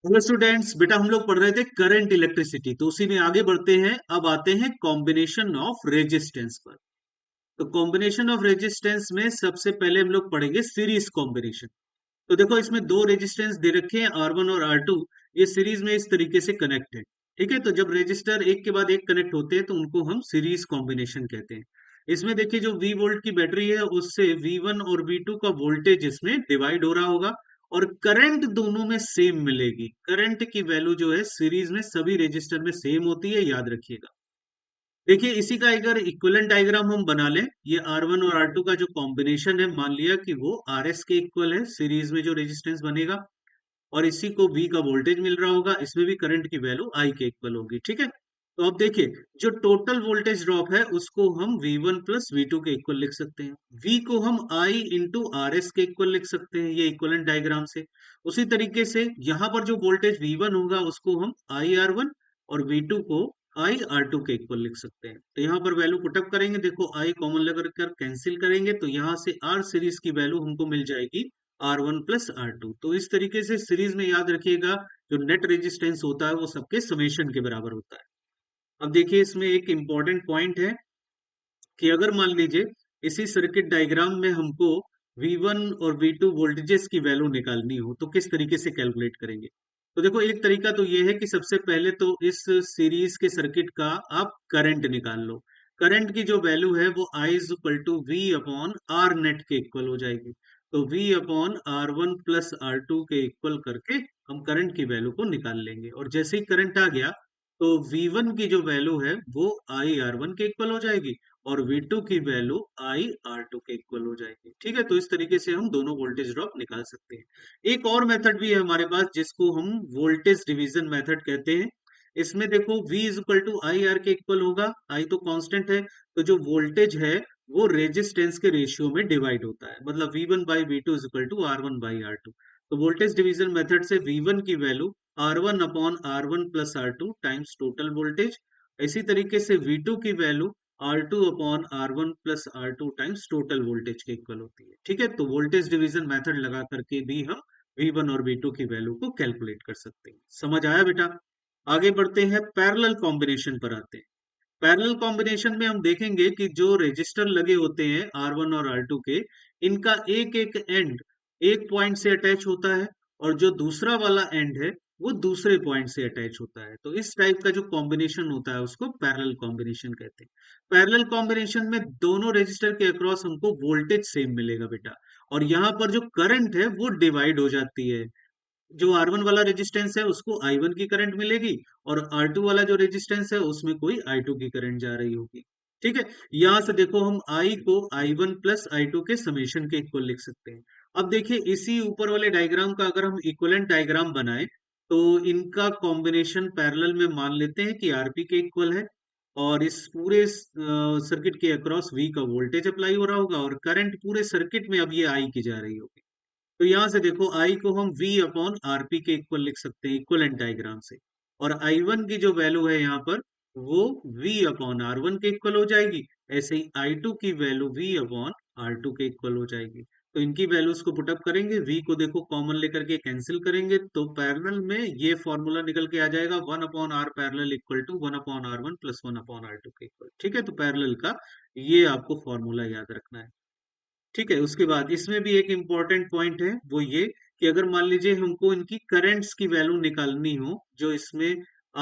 Hello students, बेटा हम लोग पढ़ रहे थे करंट इलेक्ट्रिसिटी, तो उसी में आगे बढ़ते हैं। अब आते हैं कॉम्बिनेशन ऑफ रेजिस्टेंस पर। तो कॉम्बिनेशन ऑफ रेजिस्टेंस में सबसे पहले हम लोग पढ़ेंगे सीरीज कॉम्बिनेशन। तो देखो, इसमें दो रेजिस्टेंस दे रखे हैं R1 और R2। ये सीरीज में इस तरीके से कनेक्ट है। ठीक है, तो जब रेजिस्टर एक के बाद एक कनेक्ट होते हैं तो उनको हम सीरीज कॉम्बिनेशन कहते हैं। इसमें देखिए, जो V वोल्ट की बैटरी है उससे V1 और V2 का वोल्टेज इसमें डिवाइड हो रहा होगा। और करंट दोनों में सेम मिलेगी। करंट की वैल्यू जो है सीरीज में सभी रेजिस्टर में सेम होती है, याद रखिएगा। देखिए, इसी का अगर इक्विवेलेंट डायग्राम हम बना लें, ये R1 और R2 का जो कॉम्बिनेशन है, मान लिया कि वो RS के इक्वल है, सीरीज में जो रेजिस्टेंस बनेगा। और इसी को V का वोल्टेज मिल रहा होगा, इसमें भी करंट की वैल्यू I के इक्वल होगी। ठीक है, तो अब देखिए, जो टोटल वोल्टेज ड्रॉप है उसको हम V1 प्लस V2 के इक्वल लिख सकते हैं। V को हम I इंटू RS के इक्वल लिख सकते हैं, ये इक्वलेंट डायग्राम से। उसी तरीके से यहाँ पर जो वोल्टेज V1 होगा उसको हम IR1 और V2 को IR2 के इक्वल लिख सकते हैं। तो यहाँ पर वैल्यू पुटअप करेंगे, देखो I कॉमन लेकर कर कैंसिल करेंगे तो यहाँ से R सीरीज की वैल्यू हमको मिल जाएगी R1 प्लस R2। तो इस तरीके से सीरीज में याद रखिएगा, जो नेट रेजिस्टेंस होता है वो सबके समेशन के बराबर होता है। अब देखिए, इसमें एक इंपॉर्टेंट पॉइंट है कि अगर मान लीजिए इसी सर्किट डायग्राम में हमको V1 और V2 वोल्टेजेस की वैल्यू निकालनी हो तो किस तरीके से कैलकुलेट करेंगे। तो देखो, एक तरीका तो ये है कि सबसे पहले तो इस सीरीज के सर्किट का आप करंट निकाल लो। करंट की जो वैल्यू है वो I is equal to V upon R net के इक्वल हो जाएगी। तो V upon R1 plus R2 के इक्वल करके हम करंट की वैल्यू को निकाल लेंगे। और जैसे ही करंट आ गया तो V1 की जो वैल्यू है वो IR1 के इक्वल हो जाएगी और V2 की वैल्यू IR2 के इक्वल हो जाएगी। ठीक है, तो इस तरीके से हम दोनों वोल्टेज ड्रॉप निकाल सकते हैं। एक और मेथड भी है हमारे पास जिसको हम वोल्टेज डिवीजन मेथड कहते हैं। इसमें देखो, V is equal to I R के इक्वल होगा। I तो कांस्टेंट है, तो जो वोल्टेज है वो रेजिस्टेंस के रेशियो में डिवाइड होता है। मतलब V1 by V2 is equal to R1 by R2। तो वोल्टेज डिवीजन मेथड से V1 की value R1 upon R1 plus R2 times total voltage. इसी तरीके से V2 की value R2 upon R1 plus R2 times total voltage के equal होती है। ठीक है, तो वोल्टेज डिवीजन मेथड लगा करके भी हम V1 और V2 की वैल्यू को कैलकुलेट कर सकते हैं। समझ आया बेटा? आगे बढ़ते हैं, पैरेलल कॉम्बिनेशन पर आते हैं। पैरेलल कॉम्बिनेशन में हम देखेंगे कि जो रेजिस्टर लगे होते हैं R1 और R2 के, इनका एक एक एंड एक पॉइंट से अटैच होता है और जो दूसरा वाला एंड है वो दूसरे पॉइंट से अटैच होता है। तो इस टाइप का जो कॉम्बिनेशन होता है उसको पैरेलल कॉम्बिनेशन कहते हैं। पैरेलल कॉम्बिनेशन में दोनों रेजिस्टर के अक्रॉस हमको वोल्टेज सेम मिलेगा बेटा। और यहाँ पर जो करंट है वो डिवाइड हो जाती है। जो R1 वाला रेजिस्टेंस है उसको I1 की करंट मिलेगी और R2 वाला जो रेजिस्टेंस है उसमें कोई I2 की करंट जा रही होगी। ठीक है, यहां से देखो, हम I को I1 प्लस I2 के समेशन के इक्वल लिख सकते हैं। अब देखिए, इसी ऊपर वाले डायग्राम का अगर हम इक्विवेलेंट डायग्राम बनाए तो इनका कॉम्बिनेशन पैरेलल में मान लेते हैं कि RP के इक्वल है। और इस पूरे सर्किट के अक्रॉस V का वोल्टेज अप्लाई हो रहा होगा और करंट पूरे सर्किट में अब ये I की जा रही होगी। तो यहां से देखो, I को हम V अपॉन RP के इक्वल लिख सकते हैं इक्वलेंट डायग्राम से। और I1 की जो वैल्यू है यहाँ पर वो V अपॉन R1 के इक्वल हो जाएगी। ऐसे ही I2 की वैल्यू V अपॉन R2 के इक्वल हो जाएगी। तो इनकी वैल्यूज को पुटअप करेंगे, V को देखो कॉमन लेकर के कैंसिल करेंगे तो पैरेलल में ये फॉर्मूला निकल के आ जाएगा, 1 upon R parallel equal to 1 upon R1 plus 1 upon R2 के इक्वल। ठीक है, तो पैरेलल का ये आपको फॉर्मूला याद रखना है। ठीक है, उसके बाद इसमें भी एक इम्पॉर्टेंट पॉइंट है, वो ये कि अगर मान लीजिए हमको इनकी करंट्स की वैल्यू निकालनी हो, जो इसमें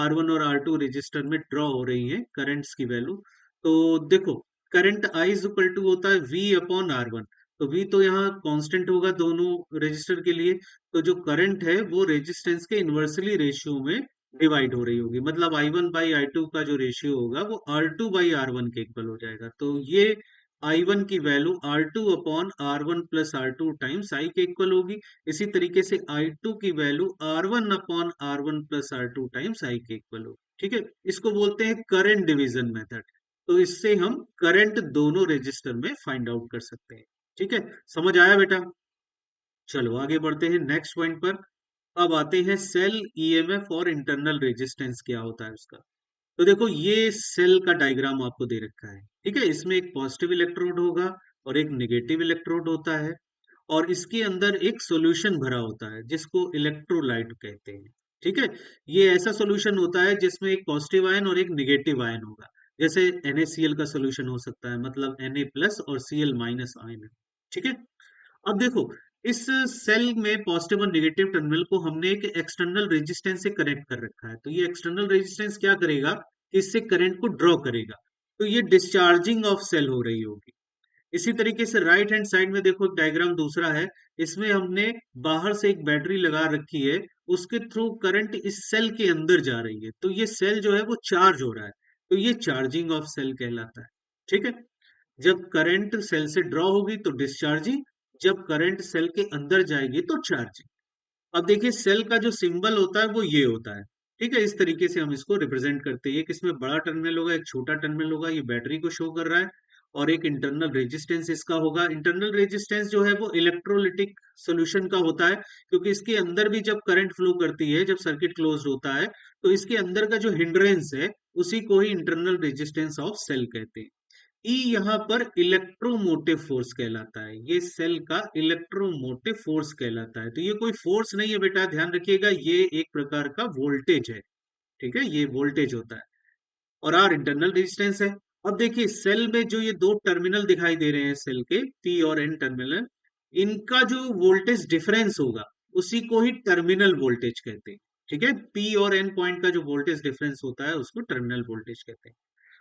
R1 और R2 रजिस्टर में ड्रॉ हो रही है करंट्स की वैल्यू। तो देखो, current I is equal to होता है V अपॉन R1। तो V तो यहाँ कांस्टेंट होगा दोनों रजिस्टर के लिए। तो जो करंट है वो रेजिस्टेंस के इन्वर्सली रेशियो में डिवाइड हो रही होगी। मतलब I1 बाई I2 का जो रेशियो होगा वो R2 बाई R1 के इक्वल हो जाएगा। तो ये I1 की value R2 upon R1 plus R2 times I के इक्वल होगी। इसी तरीके से I2 की value R1 upon R1 plus R2 times I के इक्वल होगी। ठीक है, इसको बोलते हैं करंट डिवीजन मेथड। तो इससे हम करंट दोनों रेजिस्टर में फाइंड आउट कर सकते हैं। ठीक है, समझ आया बेटा? चलो आगे बढ़ते हैं नेक्स्ट पॉइंट पर। अब आते हैं सेल ईएमएफ और इंटरनल रेजिस्टेंस क्या होता है उसका। तो देखो, ये सेल का डायग्राम आपको दे रखा है। ठीक है, इसमें एक पॉजिटिव इलेक्ट्रोड होगा और एक नेगेटिव इलेक्ट्रोड होता है। और इसके अंदर एक सॉल्यूशन भरा होता है जिसको इलेक्ट्रोलाइट कहते हैं। ठीक है। ये ऐसा सॉल्यूशन होता है जिसमें एक पॉजिटिव आयन और एक नेगेटिव आयन होगा। जैसे NaCl का सॉल्यूशन हो सकता है, मतलब Na प्लस और Cl माइनस आयन है। ठीक है। अब देखो, इस सेल में पॉजिटिव और नेगेटिव टर्मिनल को हमने एक एक्सटर्नल रेजिस्टेंस से कनेक्ट कर रखा है। तो ये एक्सटर्नल रेजिस्टेंस क्या करेगा, इससे करंट को ड्रॉ करेगा। तो ये डिस्चार्जिंग ऑफ सेल हो रही होगी। इसी तरीके से राइट हैंड साइड में देखो, एक डायग्राम दूसरा है। इसमें हमने बाहर से एक बैटरी लगा रखी है, उसके थ्रू करंट इस सेल के अंदर जा रही है। तो ये सेल जो है वो चार्ज हो रहा है। तो ये चार्जिंग ऑफ सेल कहलाता है। ठीक है। जब करंट सेल से ड्रॉ होगी तो डिस्चार्जिंग, जब करंट सेल के अंदर जाएगी तो चार्जिंग। अब देखिए, सेल का जो सिंबल होता है वो ये होता है। ठीक है। इस तरीके से हम इसको रिप्रेजेंट करते हैं। एक इसमें बड़ा टर्मिनल होगा, एक छोटा टर्मिनल होगा, ये बैटरी को शो कर रहा है। और एक इंटरनल रेजिस्टेंस इसका होगा। इंटरनल रेजिस्टेंस जो है वो इलेक्ट्रोलिटिक सोल्यूशन का होता है, क्योंकि इसके अंदर भी जब करंट फ्लो करती है, जब सर्किट क्लोज होता है, तो इसके अंदर का जो हिंड्रेंस है उसी को ही इंटरनल रेजिस्टेंस ऑफ सेल कहते हैं। ई यहाँ पर इलेक्ट्रोमोटिव फोर्स कहलाता है। ये सेल का इलेक्ट्रोमोटिव फोर्स कहलाता है। तो ये कोई फोर्स नहीं है बेटा, ध्यान रखिएगा, ये एक प्रकार का वोल्टेज है। ठीक है, ये वोल्टेज होता है। और आर इंटरनल रेजिस्टेंस है। अब देखिए, सेल में जो ये दो टर्मिनल दिखाई दे रहे हैं सेल के, पी और एन टर्मिनल, इनका जो वोल्टेज डिफरेंस होगा उसी को ही टर्मिनल वोल्टेज कहते हैं। ठीक है, पी और एन पॉइंट का जो वोल्टेज डिफरेंस होता है उसको टर्मिनल वोल्टेज कहते हैं।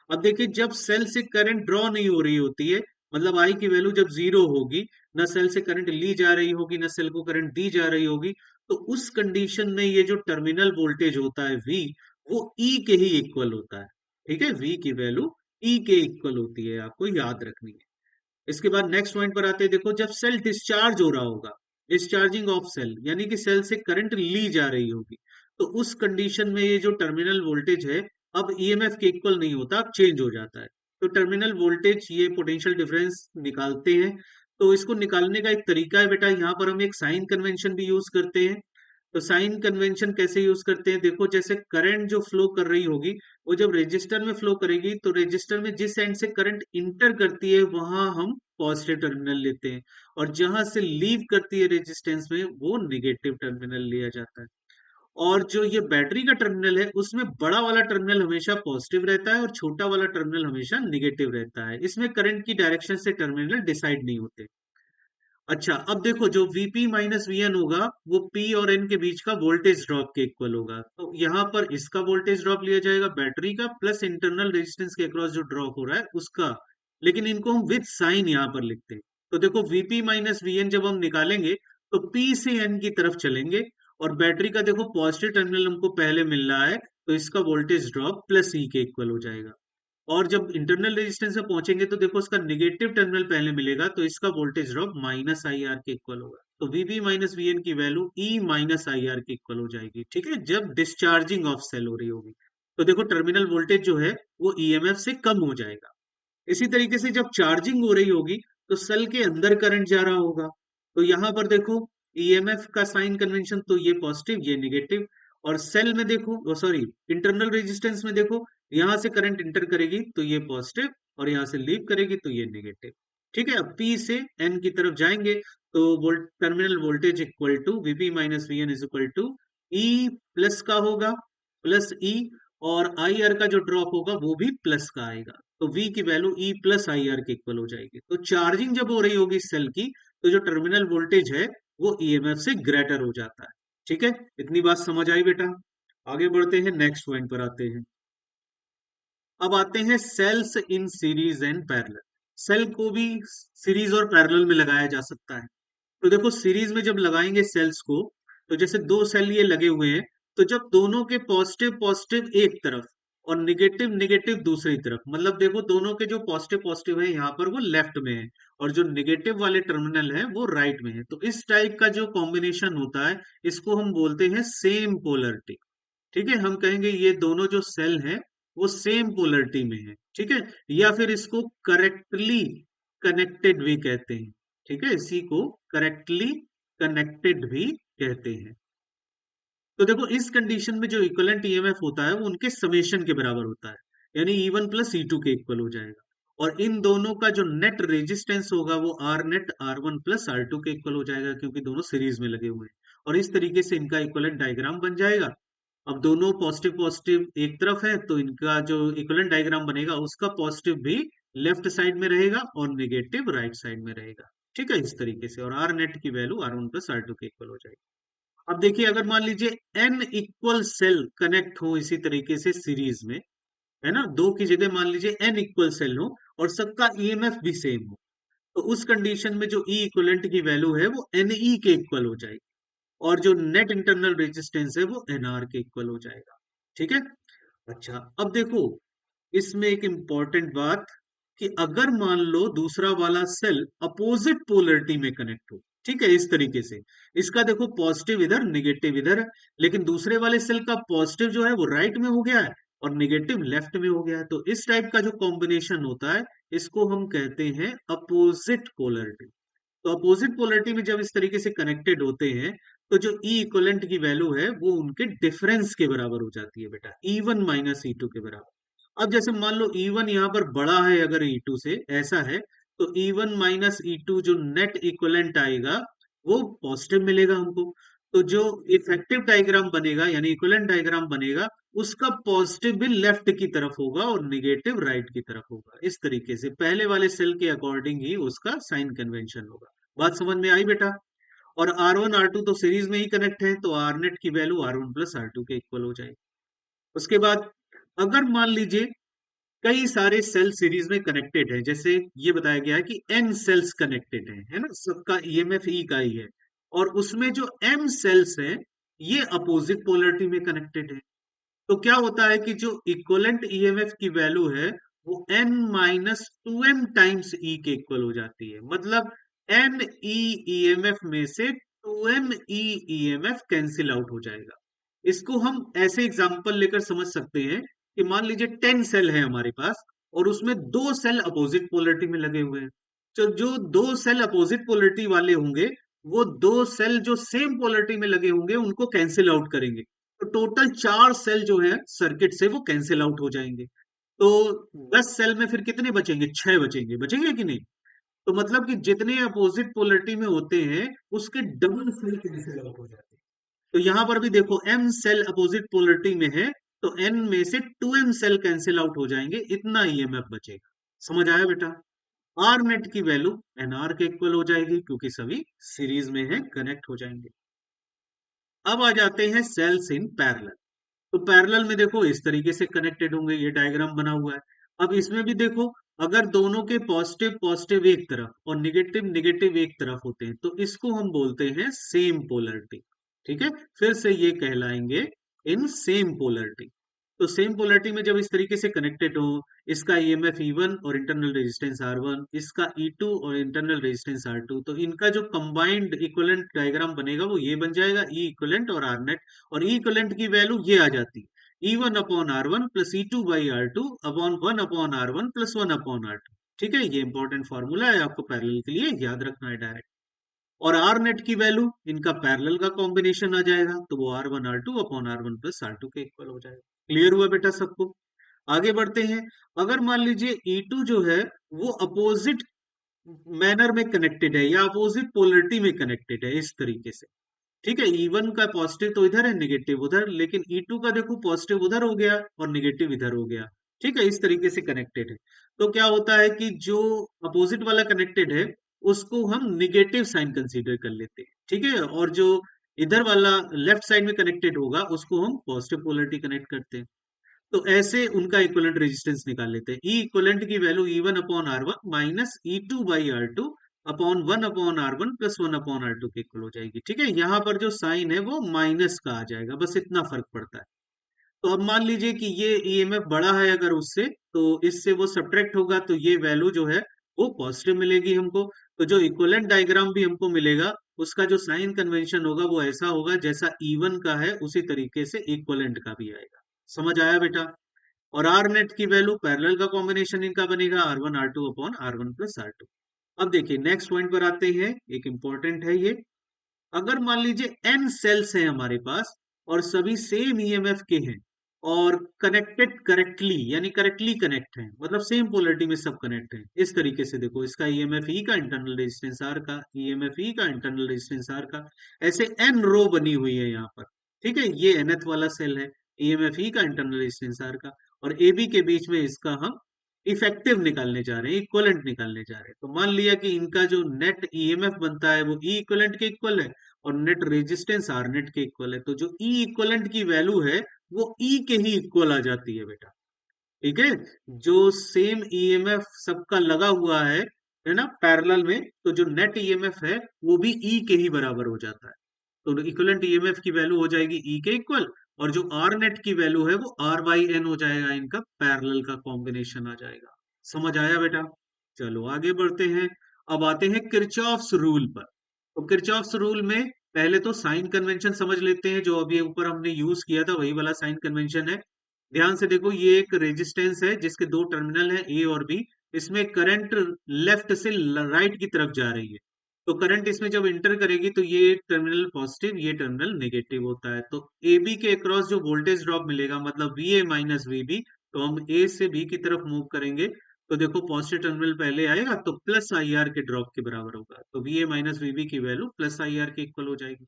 अब देखिए, जब सेल से करंट ड्रॉ नहीं हो रही होती है, मतलब आई की वैल्यू जब जीरो होगी, ना सेल से करंट ली जा रही होगी ना सेल को करंट दी जा रही होगी, तो उस कंडीशन में ये जो टर्मिनल वोल्टेज होता है V, वो E के ही इक्वल होता है। ठीक है, V की वैल्यू E के इक्वल होती है, आपको याद रखनी है। इसके बाद नेक्स्ट पॉइंट पर आते हैं। देखो, जब सेल डिस्चार्ज हो रहा होगा, डिस्चार्जिंग ऑफ सेल, यानी कि सेल से करंट ली जा रही होगी, तो उस कंडीशन में ये जो टर्मिनल वोल्टेज है, अब ईएमएफ के इक्वल नहीं होता, अब चेंज हो जाता है। तो टर्मिनल वोल्टेज, ये पोटेंशियल डिफरेंस निकालते हैं। तो इसको निकालने का एक तरीका है बेटा, यहाँ पर हम एक साइन कन्वेंशन भी यूज करते हैं। तो साइन कन्वेंशन कैसे यूज करते हैं, देखो, जैसे करंट जो फ्लो कर रही होगी, वो जब रेजिस्टर में फ्लो करेगी, तो रेजिस्टर में जिस एंड से करंट इंटर करती है वहां हम पॉजिटिव टर्मिनल लेते हैं, और जहां से लीव करती है रेजिस्टेंस में, वो नेगेटिव टर्मिनल लिया जाता है। और जो ये बैटरी का टर्मिनल है, उसमें बड़ा वाला टर्मिनल हमेशा पॉजिटिव रहता है और छोटा वाला टर्मिनल हमेशा नेगेटिव रहता है। इसमें करंट की डायरेक्शन से टर्मिनल डिसाइड नहीं होते। अच्छा, अब देखो, जो Vp माइनस Vn होगा, वो P और N के बीच का वोल्टेज ड्रॉप के इक्वल होगा। तो यहाँ पर इसका वोल्टेज ड्रॉप लिया जाएगा बैटरी का, प्लस इंटरनल रेजिस्टेंस के अक्रॉस जो ड्रॉप हो रहा है उसका। लेकिन इनको हम विद साइन यहाँ पर लिखते हैं। तो देखो, Vp माइनस Vn जब हम निकालेंगे तो P से N की तरफ चलेंगे, और बैटरी का देखो पॉजिटिव टर्मिनल हमको पहले मिल रहा है, तो इसका वोल्टेज ड्रॉप प्लस E के इक्वल हो जाएगा। और जब इंटरनल रेजिस्टेंस में पहुंचेंगे तो देखो, उसका निगेटिव टर्मिनल पहले मिलेगा, तो इसका वोल्टेज ड्रॉप माइनस आई आर के इक्वल होगा। तो Vp माइनस Vn की वैल्यू E माइनस आई आर के इक्वल हो जाएगी। ठीक है, जब डिस्चार्जिंग ऑफ सेल हो रही होगी, तो देखो टर्मिनल वोल्टेज जो है वो ईएमएफ से कम हो जाएगा। इसी तरीके से जब चार्जिंग हो रही होगी, तो सेल के अंदर करंट जा रहा होगा। तो यहाँ पर देखो, ईएमएफ का साइन कन्वेंशन, तो ये पॉजिटिव ये नेगेटिव। और सेल में देखो, सॉरी, इंटरनल रेजिस्टेंस में देखो, यहां से करंट इंटर करेगी तो ये पॉजिटिव, और यहां से लीव करेगी तो ये नेगेटिव। ठीक है, अब पी से एन की तरफ जाएंगे, तो terminal voltage equal to Vp minus Vn is equal to E plus का होगा, प्लस ई, और आई आर का जो ड्रॉप होगा वो भी प्लस का आएगा। तो V की value E plus I R के इक्वल हो जाएगी। तो चार्जिंग जब हो रही होगी सेल की, तो जो टर्मिनल वोल्टेज है वो ईएमएफ से ग्रेटर हो जाता है। ठीक है, इतनी बात समझ आई बेटा। आगे बढ़ते हैं, नेक्स्ट पॉइंट पर आते हैं। अब आते हैं cells in series and parallel. Cell को भी सीरीज और पैरेलल में लगाया जा सकता है। तो देखो, सीरीज में जब लगाएंगे सेल्स को, तो जैसे दो सेल ये लगे हुए हैं, तो जब दोनों के पॉजिटिव पॉजिटिव एक तरफ और निगेटिव निगेटिव दूसरी तरफ, मतलब देखो दोनों के जो पॉजिटिव पॉजिटिव है यहाँ पर वो लेफ्ट में है, और जो निगेटिव वाले टर्मिनल है वो राइट में है, तो इस टाइप का जो कॉम्बिनेशन होता है, इसको हम बोलते हैं सेम पोलरिटी। ठीक है, हम कहेंगे ये दोनों जो सेल हैं वो सेम पोलरिटी में है। ठीक है, या फिर इसको करेक्टली कनेक्टेड भी कहते हैं। ठीक है, इसी को करेक्टली कनेक्टेड भी कहते हैं। तो देखो, इस कंडीशन में जो इक्विवेलेंट ईएमएफ होता है वो उनके समेशन के बराबर होता है, यानी E1 प्लस E2 के इक्वल हो जाएगा। और इन दोनों का जो नेट रेजिस्टेंस होगा वो are net R1 plus R2 के इक्वल हो जाएगा, क्योंकि दोनों सीरीज में लगे हुए हैं। और इस तरीके से इनका इक्विवेलेंट डायग्राम बन जाएगा। अब दोनों पॉजिटिव पॉजिटिव एक तरफ है तो इनका जो इक्विवेलेंट डायग्राम बनेगा उसका पॉजिटिव भी लेफ्ट साइड में रहेगा और नेगेटिव राइट साइड में रहेगा। ठीक है, इस तरीके से, और आर नेट की वैल्यू R1 प्लस R2 के इक्वल हो जाएगी। अब देखिए, अगर मान लीजिए n इक्वल सेल कनेक्ट हो इसी तरीके से सीरीज में, है ना, दो की जगह मान लीजिए n इक्वल सेल हो और सबका ईएमएफ भी सेम हो, तो उस कंडीशन में जो ई इक्विवेलेंट की वैल्यू है वो NE के इक्वल हो जाएगी और जो नेट इंटरनल रेजिस्टेंस है वो NR के इक्वल हो जाएगा। ठीक है। अच्छा, अब देखो, इसमें एक इंपॉर्टेंट बात कि अगर मान लो दूसरा वाला सेल अपोजिट पोलरिटी में कनेक्ट हो, ठीक है, इस तरीके से, इसका देखो पॉजिटिव इधर निगेटिव इधर है, लेकिन दूसरे वाले सेल का पॉजिटिव जो है वो राइट में हो गया है और निगेटिव लेफ्ट में हो गया है, तो इस टाइप का जो कॉम्बिनेशन होता है इसको हम कहते हैं अपोजिट पोलरिटी। तो अपोजिट पोलरिटी में जब इस तरीके से कनेक्टेड होते हैं तो जो ई इक्वलेंट की वैल्यू है वो उनके डिफरेंस के बराबर हो जाती है बेटा, E1 माइनस E2 के बराबर। अब जैसे मान लो E1 यहाँ पर बड़ा है अगर E2 से, ऐसा है, तो E1 माइनस E2 जो नेट इक्वलेंट आएगा वो पॉजिटिव मिलेगा हमको। तो जो इफेक्टिव डायग्राम बनेगा यानी इक्वलेंट डायग्राम बनेगा उसका पॉजिटिव भी लेफ्ट की तरफ होगा और निगेटिव राइट की तरफ होगा। इस तरीके से पहले वाले सेल के अकॉर्डिंग ही उसका साइन कन्वेंशन होगा। बात समझ में आई बेटा? और R1 R2 तो सीरीज में ही कनेक्ट है तो आर नेट की वैल्यू R1 प्लस R2 के इक्वल हो जाएगी। उसके बाद अगर मान लीजिए कई सारे सेल सीरीज में कनेक्टेड है, जैसे ये बताया गया है कि n सेल्स कनेक्टेड है ना, सबका ईएमएफ E का ही है, और उसमें जो m सेल्स हैं ये अपोजिट पोलरिटी में कनेक्टेड है, तो क्या होता है कि जो इक्वलेंट ईएमएफ की वैल्यू है वो n minus two M times E के इक्वल हो जाती है। मतलब n ई ईएमएफ में से 2m ई ईएमएफ कैंसिल आउट हो जाएगा। इसको हम ऐसे एग्जांपल लेकर समझ सकते हैं कि मान लीजिए 10 सेल है हमारे पास और उसमें दो सेल अपोजिट पोलरिटी में लगे हुए हैं, तो जो दो सेल अपोजिट पोलरिटी वाले होंगे वो दो सेल जो सेम पोलरिटी में लगे होंगे उनको कैंसिल आउट करेंगे, तो टोटल 4 सेल जो है सर्किट से वो कैंसिल आउट हो जाएंगे। तो 10 सेल में फिर कितने बचेंगे? 6 बचेंगे, बचेंगे कि नहीं? तो मतलब कि जितने अपोजिट पोलरिटी में होते हैं उसके डबल सेल कैंसिल आउट हो जाते हैं। तो यहां पर भी देखो m सेल अपोजिट पोलरिटी में है तो n में से 2m सेल कैंसिल आउट हो जाएंगे, इतना ईएमएफ बचेगा। समझ आया बेटा? आर नेट की वैल्यू एनआर के इक्वल हो जाएगी क्योंकि सभी सीरीज में है, कनेक्ट हो जाएंगे। अब आ जाते हैं सेल्स इन पैरेलल। तो पैरेलल में देखो इस तरीके से कनेक्टेड होंगे, ये डायग्राम बना हुआ है। अब इसमें भी देखो, अगर दोनों के पॉजिटिव पॉजिटिव एक तरफ और निगेटिव निगेटिव एक तरफ होते हैं तो इसको हम बोलते हैं सेम पोलरिटी। ठीक है, फिर से ये कहलाएंगे इन सेम पोलरिटी। तो सेम पोलरिटी में जब इस तरीके से कनेक्टेड हो, इसका ईएमएफ E1 और इंटरनल रेजिस्टेंस R1, इसका E2 और इंटरनल रेजिस्टेंस R2, तो इनका जो कंबाइंड इक्विवेलेंट डायग्राम बनेगा वो ये बन जाएगा, ई इक्विवेलेंट और आर नेट। और ई इक्विवेलेंट की वैल्यू ये आ जाती है E1 upon R1 plus E2 by R2 upon 1 upon R1 plus 1 upon R2। ठीक है, ये इंपॉर्टेंट फॉर्मूला है, आपको पैरेलल के लिए याद रखना है डायरेक्ट। और आर नेट की वैल्यू इनका पैरेलल का कॉम्बिनेशन आ जाएगा तो वो R1 R2 upon R1 plus R2 के इक्वल हो जाएगा। क्लियर हुआ बेटा सबको? आगे बढ़ते हैं। अगर मान लीजिए E2 जो है वो अपोजिट मैनर में कनेक्टेड है या अपोजिट पोलरिटी में कनेक्टेड है इस तरीके से, ठीक है, E1 का पॉजिटिव तो इधर है निगेटिव उधर, लेकिन E2 का देखो पॉजिटिव उधर हो गया और निगेटिव इधर हो गया। ठीक है, इस तरीके से कनेक्टेड है। तो क्या होता है कि जो अपोजिट वाला कनेक्टेड है उसको हम निगेटिव साइन कंसीडर कर लेते हैं, ठीक है, और जो इधर वाला लेफ्ट साइड में कनेक्टेड होगा उसको हम पॉजिटिव पोलरिटी कनेक्ट करते हैं। तो ऐसे उनका इक्विवेलेंट रेजिस्टेंस निकाल लेते हैं। ई इक्विवेलेंट की value E1 upon R1 minus E2 by R2 upon 1 upon R1 plus 1 upon R2 के इक्वल हो जाएगी। ठीक है, यहाँ पर जो साइन है वो माइनस का आ जाएगा, बस इतना फर्क पड़ता है। तो अब मान लीजिए कि ये ईएमएफ बड़ा है अगर उससे, तो इससे वो सब्ट्रैक्ट होगा तो ये वैल्यू जो है वो पॉजिटिव मिलेगी हमको। तो जो इक्विवेलेंट डायग्राम भी हमको मिलेगा उसका जो साइन कन्वेंशन होगा वो ऐसा होगा जैसा E1 का है उसी तरीके से इक्विवेलेंट का भी आएगा। समझ आया बेटा? और आर नेट की वैल्यू पैरेलल का कॉम्बिनेशन इनका बनेगा R1 R2 upon R1 plus R2। अब देखिए नेक्स्ट पॉइंट पर आते हैं, एक इंपॉर्टेंट है ये। अगर मान लीजिए n सेल्स हैं हमारे पास और सभी सेम ईएमएफ के हैं और कनेक्टेड करेक्टली, यानी करेक्टली कनेक्ट हैं, मतलब सेम पोलरिटी में सब कनेक्ट हैं, इस तरीके से देखो, इसका ईएमएफ ई का इंटरनल रेजिस्टेंस आर का, ईएमएफ ई का इंटरनल रेजिस्टेंस आर का, ऐसे n रो बनी हुई है यहाँ पर। ठीक है, ये nth वाला सेल है ईएमएफ ई का, इंटरनल रेजिस्टेंस आर का, और ए बी के बीच में इसका हम इफेक्टिव निकालने जा रहे हैं, इक्वलेंट निकालने जा रहे हैं। तो मान लिया कि इनका जो नेट ईएमएफ बनता है वो ई इक्वलेंट के इक्वल है, और नेट रेजिस्टेंस आर नेट के इक्वल है। तो जो ई इक्वलेंट की वैल्यू है वो ई के ही इक्वल आ जाती है बेटा। ठीक है, जो सेम ईएमएफ सबका लगा हुआ है ना, पैरेलल में, तो जो नेट ईएमएफ है वो भी ई के ही बराबर हो जाता है। तो इक्विवेलेंट ईएमएफ की वैल्यू हो जाएगी ई के इक्वल, और जो आर नेट की वैल्यू है वो आर बाई एन हो जाएगा, इनका पैरेलल का कॉम्बिनेशन आ जाएगा। समझ आया बेटा? चलो आगे बढ़ते हैं। अब आते हैं किरचॉफ्स रूल पर। तो किरचॉफ्स रूल में पहले तो साइन कन्वेंशन समझ लेते हैं, जो अभी ऊपर हमने यूज किया था वही वाला साइन कन्वेंशन है। ध्यान से देखो, ये एक रेजिस्टेंस है जिसके दो टर्मिनल है ए और बी। इसमें करंट लेफ्ट से राइट की तरफ जा रही है। तो करंट इसमें जब इंटर करेगी तो ये टर्मिनल पॉजिटिव, ये टर्मिनल नेगेटिव होता है। तो ए बी के अक्रॉस जो वोल्टेज ड्रॉप मिलेगा, मतलब V A minus V B, तो हम ए से बी की तरफ मूव करेंगे तो देखो पॉजिटिव टर्मिनल पहले आएगा तो प्लस आई आर के ड्रॉप के बराबर होगा। तो V A minus V B की वैल्यू प्लस आई आर के इक्वल हो जाएगी।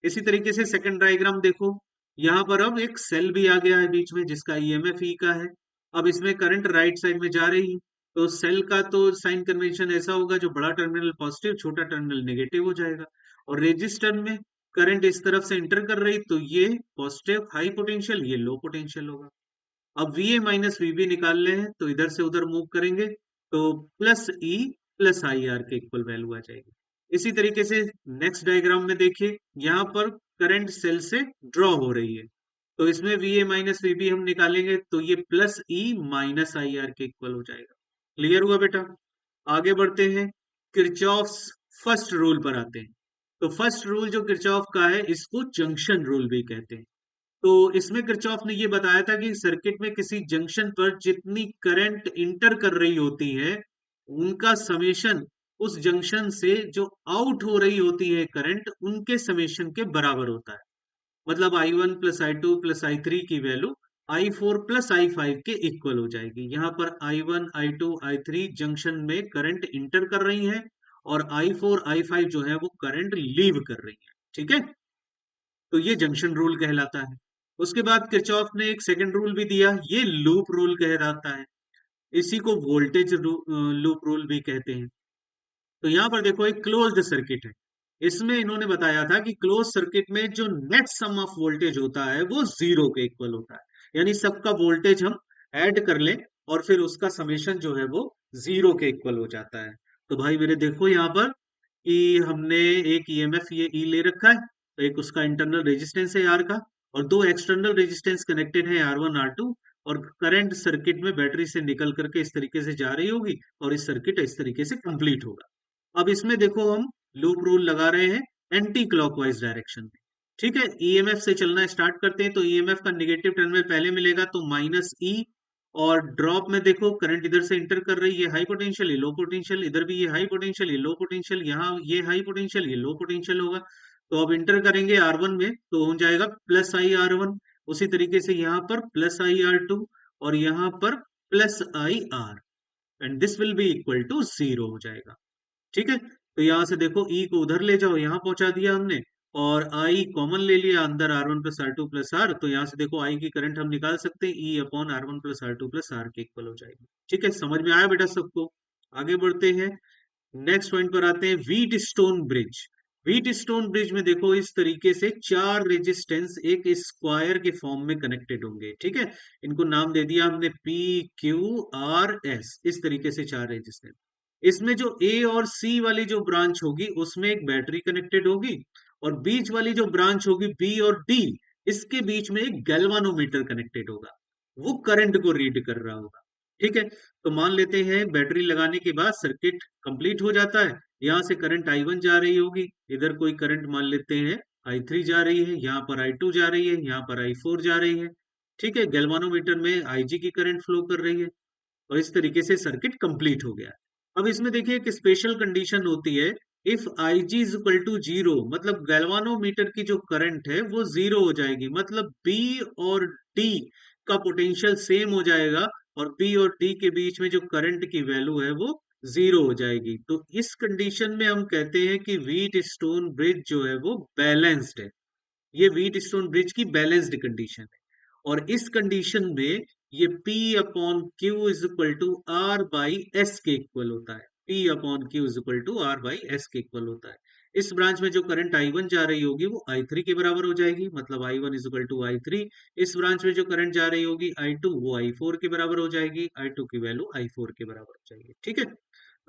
इसी तरीके से सेकंड डायग्राम देखो, यहाँ पर अब एक सेल भी आ गया है बीच में जिसका ईएमएफ ई का है। अब इसमें करंट राइट साइड में जा रही है, तो सेल का तो साइन कन्वेंशन ऐसा होगा, जो बड़ा टर्मिनल पॉजिटिव, छोटा टर्मिनल नेगेटिव हो जाएगा। और रेजिस्टर में करंट इस तरफ से इंटर कर रही, तो ये पॉजिटिव हाई पोटेंशियल, ये लो पोटेंशियल होगा। अब वी ए माइनस वीबी निकालने हैं, तो इधर से उधर मूव करेंगे तो plus E plus I R के इक्वल वैल्यू आ जाएगी। इसी तरीके से नेक्स्ट डायग्राम में देखिए, यहाँ पर करंट सेल से ड्रॉ हो रही है, तो इसमें वी ए माइनस वीबी हम निकालेंगे तो ये प्लस ई माइनस आई आर के इक्वल हो जाएगा। क्लियर हुआ बेटा? आगे बढ़ते हैं, किरचॉफ्स फर्स्ट रूल पर आते हैं। तो फर्स्ट रूल जो किरचॉफ का है, इसको जंक्शन रूल भी कहते हैं। तो इसमें किरचॉफ ने ये बताया था कि सर्किट में किसी जंक्शन पर जितनी करंट इंटर कर रही होती है, उनका समेशन उस जंक्शन से जो आउट हो रही होती है करंट, उनके समेशन के बराबर होता है। मतलब I one plus I two plus I three की value I four plus I five के इक्वल हो जाएगी। यहाँ पर I one I two I three junction में करंट इंटर कर रही है, और आई फोर आई फाइव जो है वो करंट लीव कर रही है। ठीक है, तो ये जंक्शन रूल कहलाता है। उसके बाद किरचॉफ ने एक सेकंड रूल भी दिया, ये लूप रूल कहलाता है। इसी को वोल्टेज लूप रूल भी कहते हैं। तो यहाँ पर देखो, एक क्लोज्ड सर्किट है, इसमें इन्होंने बताया था कि क्लोज सर्किट में जो नेट सम ऑफ वोल्टेज होता है वो जीरो के इक्वल होता है। यानी सबका वोल्टेज हम ऐड कर लें और फिर उसका समेशन जो है वो जीरो के इक्वल हो जाता है। तो भाई मेरे देखो यहाँ पर कि हमने एक ईएमएफ ये ई ले रखा है, तो एक उसका इंटरनल रेजिस्टेंस है आर का, और दो एक्सटर्नल रेजिस्टेंस कनेक्टेड है आर वन आर टू, और करंट सर्किट में बैटरी से निकल करके इस तरीके से जा रही होगी, और इस सर्किट इस तरीके से कंप्लीट होगा। अब इसमें देखो हम लूप रूल लगा रहे हैं एंटी क्लॉकवाइज डायरेक्शन में। ठीक है, ईएमएफ से चलना स्टार्ट करते हैं, तो ईएमएफ का नेगेटिव टर्मिनल पहले मिलेगा तो माइनस ई, और ड्रॉप में देखो करंट इधर से इंटर कर रही है, हाई पोटेंशियल ये लो पोटेंशियल, इधर भी ये हाई पोटेंशियल ये लो पोटेंशियल, यहाँ ये हाई पोटेंशियल ये लो पोटेंशियल होगा। तो अब इंटर करेंगे आर वन में तो हो जाएगा प्लस आई आर वन। उसी तरीके से यहाँ पर प्लस आई आर टू, और यहाँ पर plus I R, and this will be equal to zero हो जाएगा। ठीक है, तो यहां से देखो ई को उधर ले जाओ, यहां पहुंचा दिया हमने, और आई कॉमन ले लिया अंदर, R one plus R two plus R, तो यहां से देखो आई की करंट हम निकाल सकते हैं, E upon R one plus R two plus R के इक्वल हो जाएगी। ठीक है, समझ में आया बेटा सबको? आगे बढ़ते हैं, नेक्स्ट पॉइंट पर आते हैं, wheat stone bridge. Wheat stone bridge में देखो इस तरीके से चार रेजिस्टेंस एक स्क्वायर के फॉर्म में कनेक्टेड होंगे। ठीक है, इनको नाम दे दिया हमने पी क्यू आर एस, इस तरीके से चार रेजिस्टेंस। इसमें जो ए और सी वाली जो ब्रांच होगी उसमें एक बैटरी कनेक्टेड होगी, और बीच वाली जो ब्रांच होगी बी और डी, इसके बीच में एक गैल्वानोमीटर कनेक्टेड होगा, वो करंट को रीड कर रहा होगा। ठीक है, तो मान लेते हैं बैटरी लगाने के बाद सर्किट कंप्लीट हो जाता है। यहाँ से करंट आई वन जा रही होगी, इधर कोई करंट मान लेते हैं आई थ्री जा रही है, यहाँ पर आई टू जा रही है, यहाँ पर आई फोर जा रही है। ठीक है, गैल्वानोमीटर में आई जी की करंट फ्लो कर रही है, और इस तरीके से सर्किट कंप्लीट हो गया। अब इसमें देखिए एक स्पेशल कंडीशन होती है, if I G is equal to zero, मतलब गैल्वानोमीटर की जो करंट है वो जीरो हो जाएगी, मतलब बी और डी का पोटेंशियल सेम हो जाएगा, और बी और डी के बीच में जो करंट की वैल्यू है वो जीरो हो जाएगी। तो इस कंडीशन में हम कहते हैं कि व्हीट स्टोन ब्रिज जो है वो बैलेंस्ड है। ये व्हीट स्टोन ब्रिज की बैलेंस्ड कंडीशन है। और इस कंडीशन में ये P upon Q is equal to R by S के इक्वल होता है। P upon Q is equal to R by S के इक्वल होता है। इस ब्रांच में जो करंट I1 जा रही होगी वो I3 के बराबर हो जाएगी, मतलब I1 is equal to I3। इस ब्रांच में जो करंट जा रही होगी I2 वो I4 के बराबर हो जाएगी, I2 की वैल्यू I4 के बराबर हो जाएगी। ठीक है,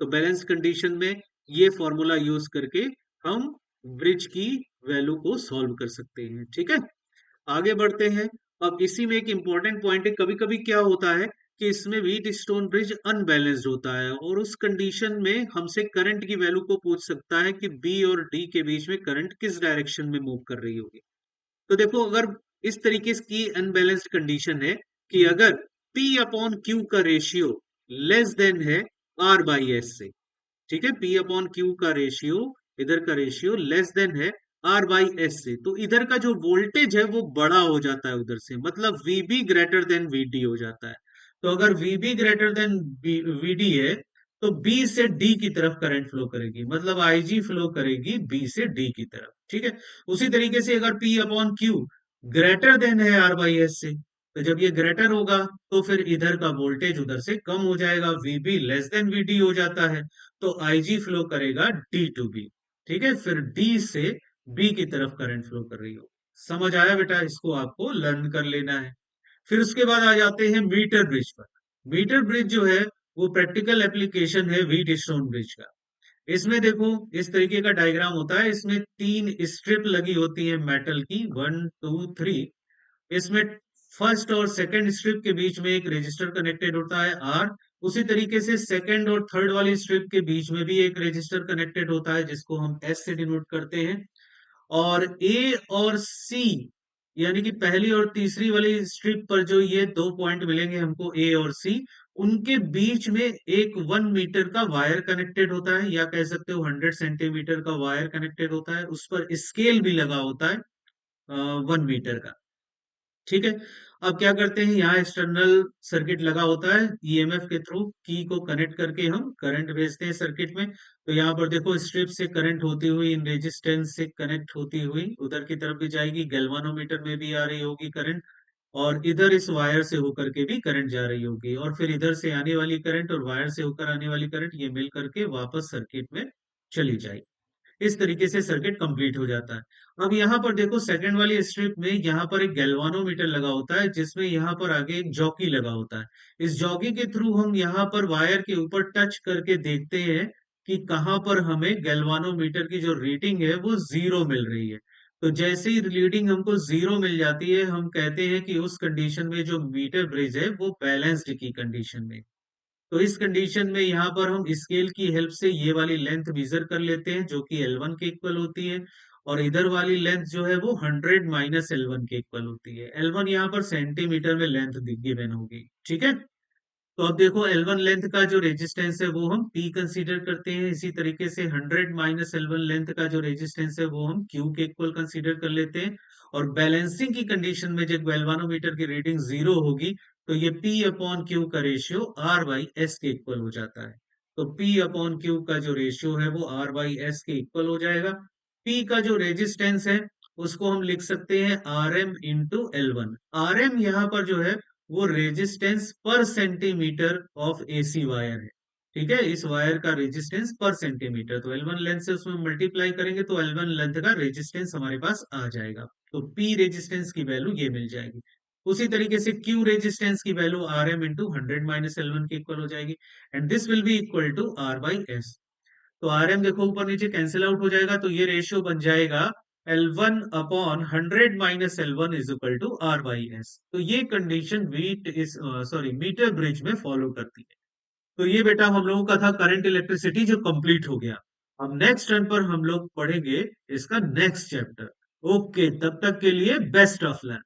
तो बैलेंस कंडीशन में ये फॉर्मूला यूज करके हम ब्रिज की वैल्यू को सॉल्व कर सकते हैं। ठीक है, आगे बढ़ते हैं। अब इसी में एक इंपॉर्टेंट पॉइंट है, कभी कभी क्या होता है कि इसमें व्हीट स्टोन ब्रिज अनबैलेंस्ड होता है और उस कंडीशन में हमसे करंट की वैल्यू को पूछ सकता है कि बी और डी के बीच में करंट किस डायरेक्शन में मूव कर रही होगी। तो देखो, अगर इस तरीके की अनबैलेंस्ड कंडीशन है कि अगर पी अपॉन क्यू का रेशियो लेस देन है आर बाई एस से, ठीक है, P अपॉन क्यू का रेशियो, इधर का रेशियो लेस देन है R बाई एस से, तो इधर का जो वोल्टेज है वो बड़ा हो जाता है उधर से, मतलब VB ग्रेटर देन VD हो जाता है। तो अगर VB ग्रेटर देन VD है तो B से D की तरफ करंट फ्लो करेगी, मतलब IG फ्लो करेगी B से D की तरफ। ठीक है, उसी तरीके से अगर P upon Q greater than है R बाई एस से, तो जब ये ग्रेटर होगा तो फिर इधर का वोल्टेज उधर से कम हो जाएगा, VB लेस देन VD हो जाता है, तो IG फ्लो करेगा D टू B। ठीक है, फिर D से B की तरफ करंट फ्लो कर रही हो। समझ आया बेटा, इसको आपको लर्न कर लेना है। फिर उसके बाद आ जाते हैं मीटर ब्रिज पर। मीटर ब्रिज जो है वो प्रैक्टिकल एप्लीकेशन है व्हीट स्टोन ब्रिज का। इसमें देखो, इस तरीके का डायग्राम होता है, इसमें 3 स्ट्रिप लगी होती है मेटल की, 1 2 3। इसमें फर्स्ट और सेकंड स्ट्रिप के बीच में एक रेजिस्टर कनेक्टेड होता है आर। उसी तरीके से सेकंड और थर्ड वाली स्ट्रिप के बीच में भी एक रेजिस्टर कनेक्टेड होता है जिसको हम एस से डिनोट करते हैं। और ए और सी, यानी कि पहली और तीसरी वाली स्ट्रिप पर जो ये 2 पॉइंट मिलेंगे हमको, ए और सी, उनके बीच में एक 1 मीटर का वायर कनेक्टेड होता है, या कह सकते हो 100 सेंटीमीटर का वायर कनेक्टेड होता है। उस पर स्केल भी लगा होता है 1 मीटर का। ठीक है, अब क्या करते हैं, यहाँ एक्सटर्नल सर्किट लगा होता है, ईएमएफ के थ्रू की को कनेक्ट करके हम करंट भेजते हैं सर्किट में। तो यहाँ पर देखो, स्ट्रिप से करंट होती हुई इन रेजिस्टेंस से कनेक्ट होती हुई उधर की तरफ भी जाएगी, गैल्वानोमीटर में भी आ रही होगी करंट, और इधर इस वायर से होकर के भी करंट जा रही होगी, और फिर इधर से आने वाली करंट और वायर से होकर आने वाली करंट ये मिल करके वापस सर्किट में चली जाएगी। इस तरीके से सर्किट कंप्लीट हो जाता है। अब यहाँ पर देखो, सेकंड वाली स्ट्रिप में यहाँ पर एक गैल्वानोमीटर लगा होता है जिसमें यहाँ पर आगे एक जॉकी लगा होता है। इस जॉकी के थ्रू हम यहाँ पर वायर के ऊपर टच करके देखते हैं कि कहाँ पर हमें गैल्वानोमीटर की जो रीडिंग है वो 0 मिल रही है। तो जैसे ही रीडिंग हमको 0 मिल जाती है, हम कहते हैं कि उस कंडीशन में जो मीटर ब्रिज है वो बैलेंस्ड की कंडीशन में। तो इस कंडीशन में यहाँ पर हम स्केल की हेल्प से ये वाली लेंथ मेजर कर लेते हैं जो कि L1 के इक्वल होती है, और इधर वाली लेंथ जो है वो 100 माइनस L1 के इक्वल होती है। L1 यहाँ पर सेंटीमीटर में लेंथ गिवन होगी। ठीक है, तो अब देखो, L1 लेंथ का जो रेजिस्टेंस है वो हम P कंसीडर करते हैं, इसी तरीके से 100 माइनस L1 लेंथ का जो रेजिस्टेंस है वो हम Q के इक्वल कंसीडर कर लेते हैं। और बैलेंसिंग की कंडीशन में जब गैल्वानोमीटर की रीडिंग 0 होगी तो ये P अपॉन क्यू का रेशियो R बाई एस के इक्वल हो जाता है। तो P अपॉन क्यू का जो रेशियो है वो R बाई एस के इक्वल हो जाएगा। P का जो रेजिस्टेंस है उसको हम लिख सकते हैं RM इंटू L1। RM यहाँ पर जो है वो रेजिस्टेंस पर सेंटीमीटर ऑफ एसी वायर है। ठीक है, इस वायर का रेजिस्टेंस पर सेंटीमीटर, तो L1 लेंथ से उसमें मल्टीप्लाई करेंगे तो L1 लेंथ का रेजिस्टेंस हमारे पास आ जाएगा। तो P रेजिस्टेंस की वैल्यू ये मिल जाएगी। उसी तरीके से Q रेजिस्टेंस की value RM into 100 minus L1 के इक्वल हो जाएगी, and this will be equal to R by S. तो RM देखो ऊपर नीचे कैंसिल आउट हो जाएगा, तो ये रेशियो बन जाएगा L1 upon 100 minus L1 is equal to R by S. तो ये कंडीशन मीटर ब्रिज में फॉलो करती है। तो ये बेटा हम लोगों का था करंट इलेक्ट्रिसिटी जो कंप्लीट हो गया। अब नेक्स्ट टर्न पर हम लोग पढ़ेंगे इसका नेक्स्ट चैप्टर। ओके, तब तक के लिए बेस्ट ऑफ लक।